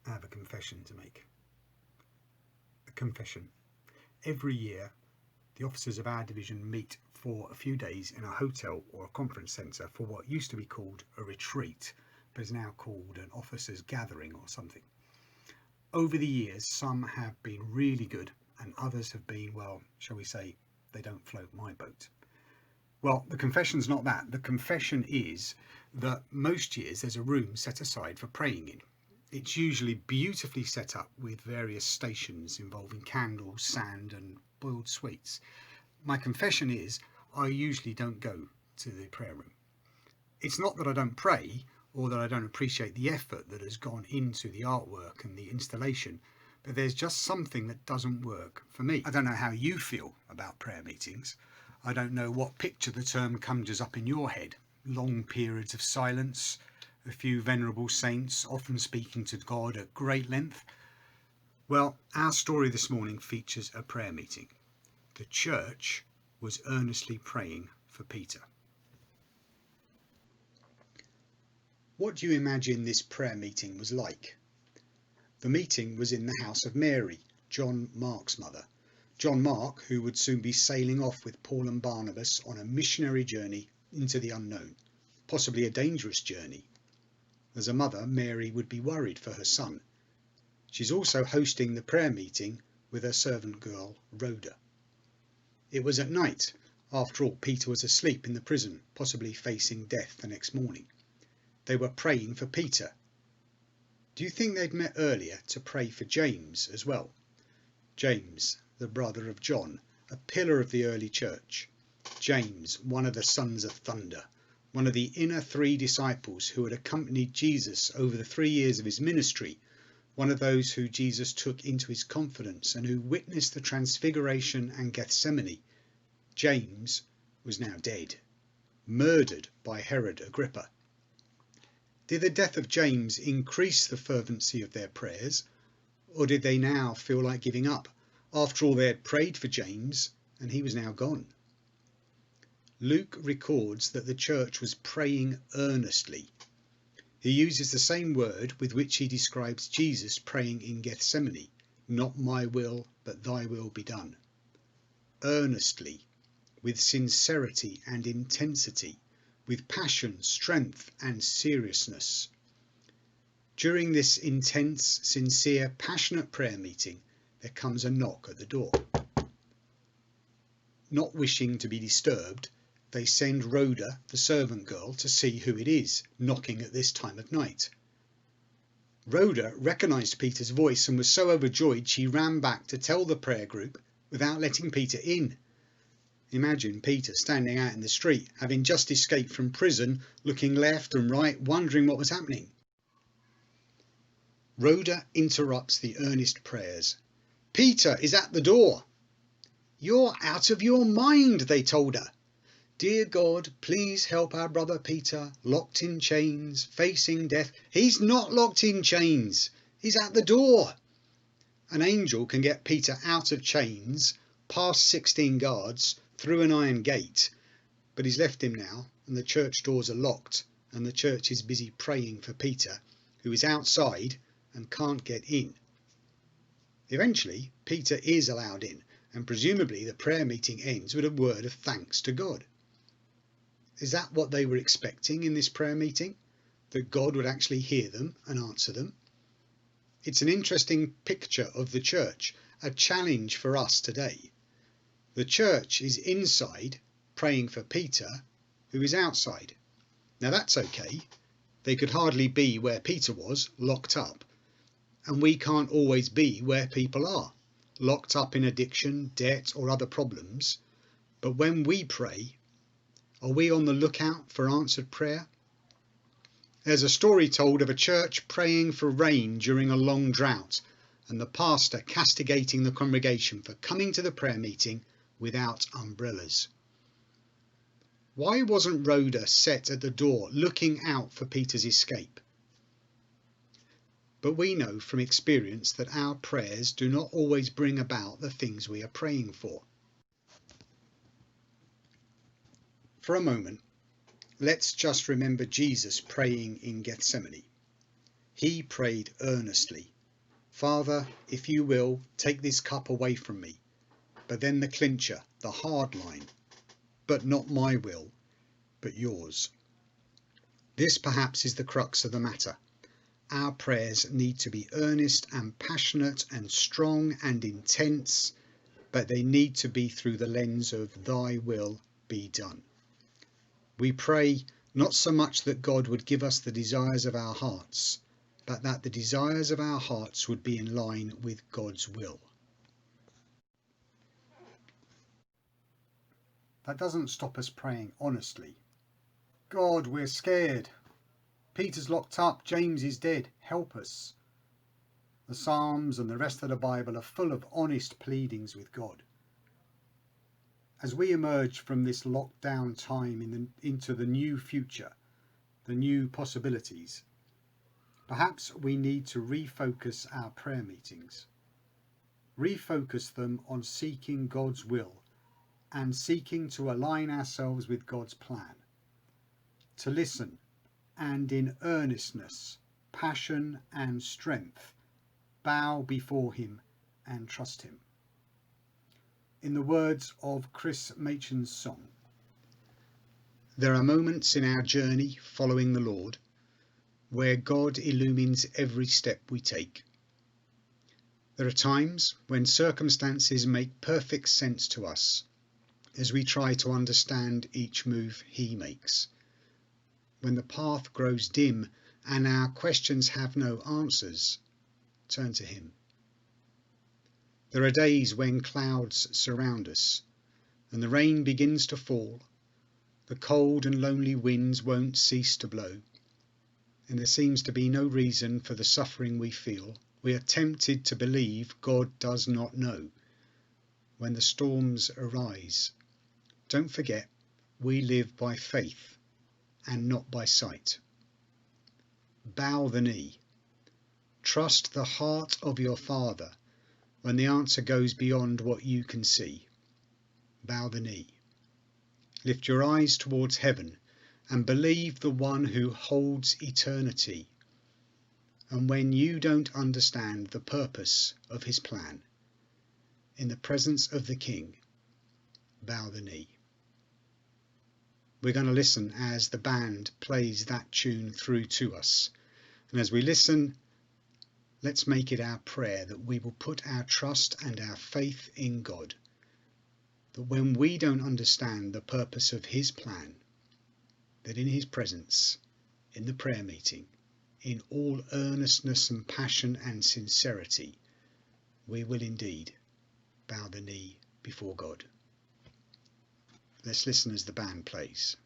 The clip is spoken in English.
I have a confession to make. A confession. Every year, the officers of our division meet for a few days in a hotel or a conference centre for what used to be called a retreat, but is now called an officers' gathering or something. Over the years, some have been really good and others have been, well, shall we say, they don't float my boat. Well, the confession's not that. The confession is that most years there's a room set aside for praying in. It's usually beautifully set up with various stations involving candles, sand and boiled sweets. My confession is I usually don't go to the prayer room. It's not that I don't pray or that I don't appreciate the effort that has gone into the artwork and the installation, but there's just something that doesn't work for me. I don't know how you feel about prayer meetings. I don't know what picture the term conjures up in your head. Long periods of silence, a few venerable saints often speaking to God at great length. Well, our story this morning features a prayer meeting. The church was earnestly praying for Peter. What do you imagine this prayer meeting was like? The meeting was in the house of Mary, John Mark's mother. John Mark, who would soon be sailing off with Paul and Barnabas on a missionary journey into the unknown, possibly a dangerous journey. As a mother, Mary would be worried for her son. She's also hosting the prayer meeting with her servant girl, Rhoda. It was at night. After all, Peter was asleep in the prison, possibly facing death the next morning. They were praying for Peter. Do you think they'd met earlier to pray for James as well? James, the brother of John, a pillar of the early church. James, one of the sons of thunder, one of the inner three disciples who had accompanied Jesus over the 3 years of his ministry, one of those who Jesus took into his confidence and who witnessed the Transfiguration and Gethsemane. James was now dead, murdered by Herod Agrippa. Did the death of James increase the fervency of their prayers, or did they now feel like giving up? After all, they had prayed for James and he was now gone. Luke records that the church was praying earnestly. He uses the same word with which he describes Jesus praying in Gethsemane, "Not my will, but thy will be done." Earnestly, with sincerity and intensity, with passion, strength and seriousness. During this intense, sincere, passionate prayer meeting, there comes a knock at the door. Not wishing to be disturbed, they send Rhoda, the servant girl, to see who it is knocking at this time of night. Rhoda recognised Peter's voice and was so overjoyed she ran back to tell the prayer group without letting Peter in. Imagine Peter standing out in the street, having just escaped from prison, looking left and right, wondering what was happening. Rhoda interrupts the earnest prayers. "Peter is at the door." "You're out of your mind," they told her. "Dear God, please help our brother Peter, locked in chains, facing death." "He's not locked in chains. He's at the door." An angel can get Peter out of chains, past 16 guards, through an iron gate, but he's left him now, and the church doors are locked, and the church is busy praying for Peter, who is outside and can't get in. Eventually, Peter is allowed in, and presumably the prayer meeting ends with a word of thanks to God. Is that what they were expecting in this prayer meeting? That God would actually hear them and answer them? It's an interesting picture of the church, a challenge for us today. The church is inside praying for Peter, who is outside. Now that's okay. They could hardly be where Peter was, locked up. And we can't always be where people are, locked up in addiction, debt or other problems. But when we pray, are we on the lookout for answered prayer? There's a story told of a church praying for rain during a long drought and the pastor castigating the congregation for coming to the prayer meeting without umbrellas. Why wasn't Rhoda set at the door looking out for Peter's escape? But we know from experience that our prayers do not always bring about the things we are praying for. For a moment, let's just remember Jesus praying in Gethsemane. He prayed earnestly, Father, if you will, take this cup away from me. But then the clincher, the hard line. But not my will, but yours. This perhaps is the crux of the matter. Our prayers need to be earnest and passionate and strong and intense, but they need to be through the lens of thy will be done. We pray not so much that God would give us the desires of our hearts, but that the desires of our hearts would be in line with God's will. That doesn't stop us praying honestly. God, we're scared. Peter's locked up, James is dead, help us. The Psalms and the rest of the Bible are full of honest pleadings with God. As we emerge from this lockdown time into the new future, the new possibilities, perhaps we need to refocus our prayer meetings. Refocus them on seeking God's will and seeking to align ourselves with God's plan. To listen and in earnestness, passion and strength, bow before him and trust him. In the words of Chris Machen's song, there are moments in our journey following the Lord where God illumines every step we take. There are times when circumstances make perfect sense to us as we try to understand each move he makes. When the path grows dim and our questions have no answers, turn to him. There are days when clouds surround us and the rain begins to fall, the cold and lonely winds won't cease to blow, and there seems to be no reason for the suffering we feel. We are tempted to believe God does not know. When the storms arise, don't forget we live by faith and not by sight. Bow the knee. Trust the heart of your Father when the answer goes beyond what you can see. Bow the knee. Lift your eyes towards heaven and believe the one who holds eternity. And when you don't understand the purpose of his plan, in the presence of the King, bow the knee. We're going to listen as the band plays that tune through to us. And as we listen, let's make it our prayer that we will put our trust and our faith in God. That when we don't understand the purpose of his plan, that in his presence, in the prayer meeting, in all earnestness and passion and sincerity, we will indeed bow the knee before God. Let's listen as the band plays.